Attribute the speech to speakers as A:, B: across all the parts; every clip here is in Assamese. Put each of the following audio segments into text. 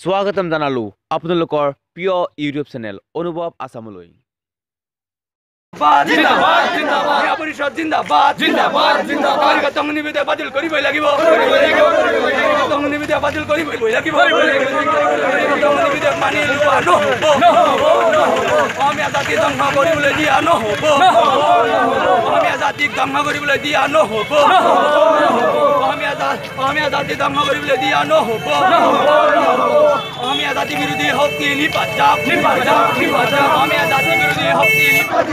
A: স্বাগতম জানালো আপোনালোকৰ প্ৰিয় ইউটিউব চেনেল অনুভৱ আসামলৈ।
B: জিন্দাবাদ জিন্দাবাদ পৰিষদ জিন্দাবাদ জিন্দাবাদ জিন্দাবাদ নিবিদে বাতিল কৰিবই লাগিব নিবিদে বাতিল কৰিবই লাগিব নিবিদে মানি লোৱা নহ'ব অসমীয়া জাতিক ধ্বংস কৰিবলৈ দিয়া নহ'ব অসমীয়া জাতিক ধ্বংস কৰিবলৈ দিয়া নহ'ব অসমীয়া জাতিক ধ্বংস কৰিবলৈ দিয়া নহ'ব অসমীয়া জাতি বিৰোধী শক্তি নিপাত যাওক অসমীয়া জাতি বিৰোধী শক্তি নিপাত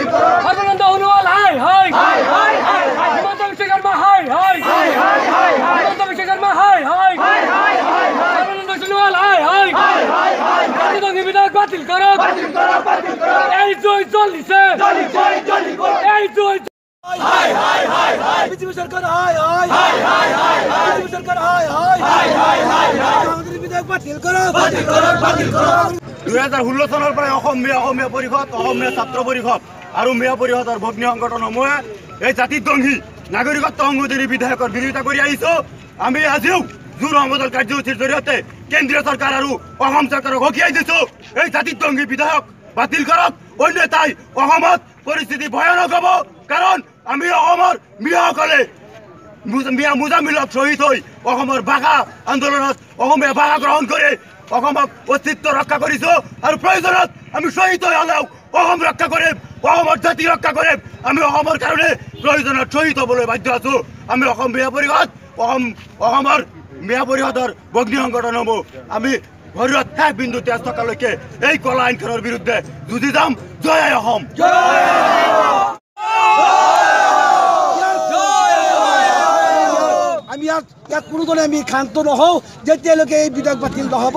C: সর্বানন্দ অনুয়াল হাই হাই হাই হাই হাই হাই হিমন্ত বিশ্ব শর্মা হাই হাই হাই হাই হাই হিমন্ত বিশ্ব শর্মা হাই হাই হাই হাই হাই সর্বানন্দ অনুয়াল হাই হাই হাই হাই হাই জাতীয় নিবিদক বাতিল করো এই জয় চলিছে এই জয়
B: হাই হাই হাই হাই
C: বিজেপি সরকার হাই হাই
B: হাই হাই হাই হাই
C: বিজেপি সরকার হাই হাই
B: হাই হাই হাই হাই
C: নিবিদক বাতিল করো
D: 2016 চনৰ পৰা অসমীয়া পৰিষদ অসমীয়া ছাত্ৰ পৰিষদ আৰু মিয়া পৰিষদৰ ভগ্নী সংগঠনসমূহে এই জাতিদ্বংগী নাগৰিকত্ব সংশোধনী বিধেয়কৰ বিৰোধিতা কৰি আহিছো। আমি আজিও জোৰ সমদল কাৰ্যসূচীৰ জৰিয়তে কেন্দ্ৰীয় চৰকাৰ আৰু অসম চৰকাৰক সকীয়াই দিছো এই জাতিদ্বংগী বিধেয়ক বাতিল কৰক, অন্যথাই অসমত পৰিস্থিতি ভয়ানক হ'ব। কাৰণ আমি অসমৰ মিয়াসকলে মিয়া মুজামিলক শ্বহীদ হৈ অসমৰ ভাষা আন্দোলনত অসমীয়া ভাষা গ্ৰহণ কৰি অসমক অস্তিত্ব ৰক্ষা কৰিছো আৰু প্ৰয়োজনত আমি শ্বহীদ হৈ হ'লেও অসম ৰক্ষা কৰিম, অসমৰ জাতি ৰক্ষা কৰিম। আমি অসমৰ কাৰণে প্ৰয়োজনত শ্বহীদ হ'বলৈ বাধ্য আছো। আমি অসম মিয়া পৰিষদ অসমৰ মিয়া পৰিষদৰ ভগ্নী সংগঠনসমূহ আমি শৰীৰত শেষ বিন্দু তেজ থকালৈকে এই কলা আইনখনৰ বিৰুদ্ধে যুঁজি যাম। জয় অসম।
C: আমি ইয়াত কোনোধৰণে আমি ক্ষান্ত নহওঁ যেতিয়ালৈকে এই বিধেয়ক বাতিল নহ'ব।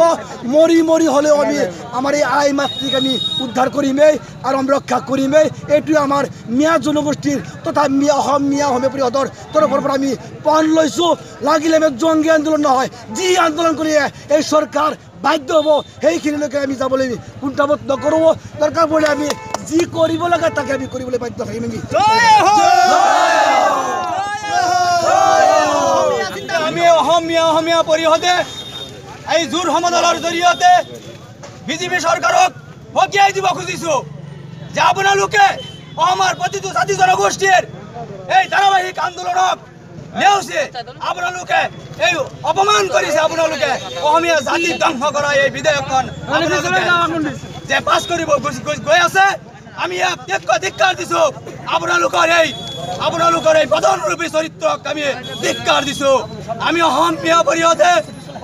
C: মৰি হ'লেও আমি আমাৰ এই আই মাতৃক আমি উদ্ধাৰ কৰিমেই আৰু আমি ৰক্ষা কৰিমেই। এইটোৱে আমাৰ মিয়া জনগোষ্ঠীৰ তথা অসমীয়া পৰিষদৰ তৰফৰ পৰা আমি প্ৰাণ লৈছোঁ। লাগিলে আমি জংগী আন্দোলন নহয়, যি আন্দোলন কৰি এই চৰকাৰ বাধ্য হ'ব সেইখিনিলৈকে আমি যাবলৈ কুণ্ঠাবোধ নকৰোঁ। দৰকাৰ পৰিলে আমি যি কৰিব লাগে তাকে আমি কৰিবলৈ বাধ্য থাকিম।
B: আমি অসমীয়া পৰিষদে এই জোৰ সমদলৰ জৰিয়তে বিজেপি চৰকাৰক সকীয়াই দিব খুজিছো যে আপোনালোকে অসমৰ প্ৰতিটো জাতি জনগোষ্ঠীৰ এই ধাৰাবাহিক আন্দোলনক নেওচি আপোনালোকে এই অপমান কৰিছে। আপোনালোকে অসমীয়া জাতিক ধ্বংস কৰা এই বিধেয়কখন যে পাছ কৰিব গৈ আছে, আমি ইয়াক ধিক্কাৰ দিছো। আপোনালোকৰ এই বদনৰূপী চৰিত্ৰক আমি ধিক্কাৰ দিছো। আমি অসমীয়া পৰিষদে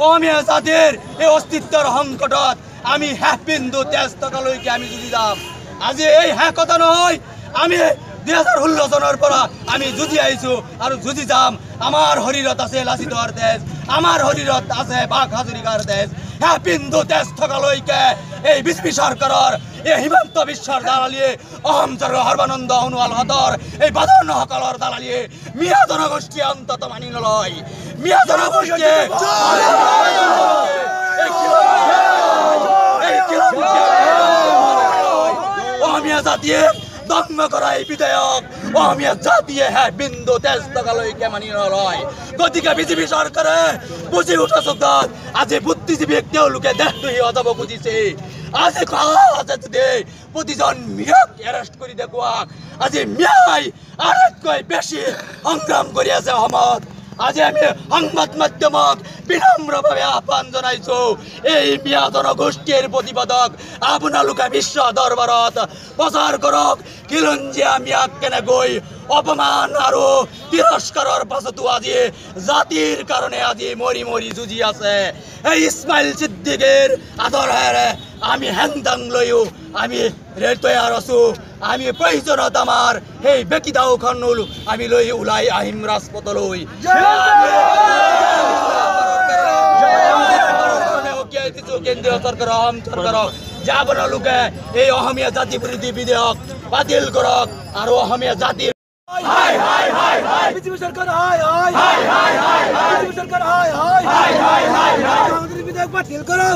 B: অসমীয়া জাতিৰ এই অস্তিত্বৰ সংকটত আমি শেষ বিন্দু তেজ টকালৈকে আমি যুঁজি যাম। আজি এই শেষ কথা নহয়, আমি 2016 চনৰ পৰা আমি যুঁজি আহিছো আৰু যুঁজি যাম। আমাৰ শৰীৰত আছে লাচিতৰ তেজ, আমাৰ শৰীৰত আছে বাঘ হাজৰিকাৰ তেজ। শেষ বিন্দু তেজ থকালৈকে এই বিজেপি চৰকাৰৰ এই হিমন্ত বিশ্বৰ দালালিয়ে অসম চৰকাৰ সৰ্বানন্দ সোণোৱালহঁতৰ এই বাদনসকলৰ দালালিয়ে মিয়া জনগোষ্ঠীয়ে অন্তত মানি নলয়। মিয়া জনগোষ্ঠীয়ে অসমীয়া জাতিয়ে ধ্বংস কৰা এই বিধেয়ক অসমীয়া জাতিয়ে হে বিন্দু তেজ টকালৈকে মানি নলয়। গতিকে বিজেপি চৰকাৰে বুজি উঠা চব্দত আজি বুদ্ধিজীৱীক তেওঁলোকে দেশদ্ৰোহী সজাব খুজিছে। আজি প্ৰতিজন মিয়াক এৰেষ্ট কৰি দেখুৱাক। আজি মিয়াই আটাইতকৈ বেছি সংগ্ৰাম কৰি আছে অসমত। আজি আমি সংবাদ মাধ্যমক বিনম্ৰভাৱে আহ্বান জনাইছো, এই মিয়া জনগোষ্ঠীৰ প্ৰতিবাদক আপোনালোকে বিশ্ব দৰবাৰত প্ৰচাৰ কৰক। খিলঞ্জীয়া মিয়াক কেনেকৈ অপমান আৰু তিৰস্কাৰৰ পাছতো আজি জাতিৰ কাৰণে আজি মৰি যুঁজি আছে। এই ইছমাইল ছিদ্দিকীৰ আদৰেৰে আমি হেংদাং লৈও আমি তৈয়াৰ আছো। আমি প্ৰয়োজনত আমাৰ সেই বেকিদাওখন আমি লৈ ওলাই আহিম ৰাজপথলৈ। কেন্দ্ৰীয় চৰকাৰ অসম চৰকাৰক যে আপোনালোকে এই অসমীয়া জাতি বিৰোধী বিধেয়ক বাতিল কৰক আৰু অসমীয়া জাতিৰ
C: বিজেপি সরকার হাই হাই হাই হাই হাই বিজেপি সরকার হাই হাই হাই হাই হাই সংবিধান বিধেয়ক বাতিল করো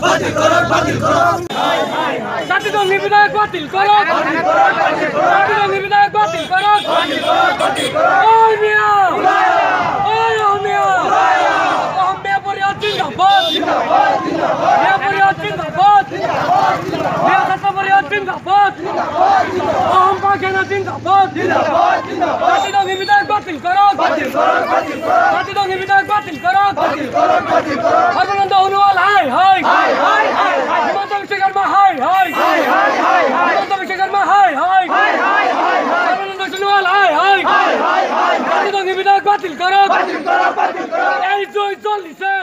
C: জাতীয় বিধেয়ক বাতিল করো জাতীয় বিধেয়ক বাতিল করো ওই মিয়া ওই মিয়া অসমীয়া পরিষদ জিন্দাবাদ মিয়া পরিষদ
E: জিন্দাবাদ অহম পাখেনা জিন্দাবাদ জাতিদঙ্গি বিধায়ক বাতিল করো জাতিদঙ্গি বিধায়ক বাতিল করো সর্বানন্দ অনুয়াল হাই হাই হিমন্ত বিশ্ব শর্মা হাই হাই হিমন্ত বিশ্ব শর্মা হাই হাই সর্বানন্দ সোনোয়াল হাই হাই জাতিদঙ্গি বিধায়ক বাতিল করো এই জয় চলিছে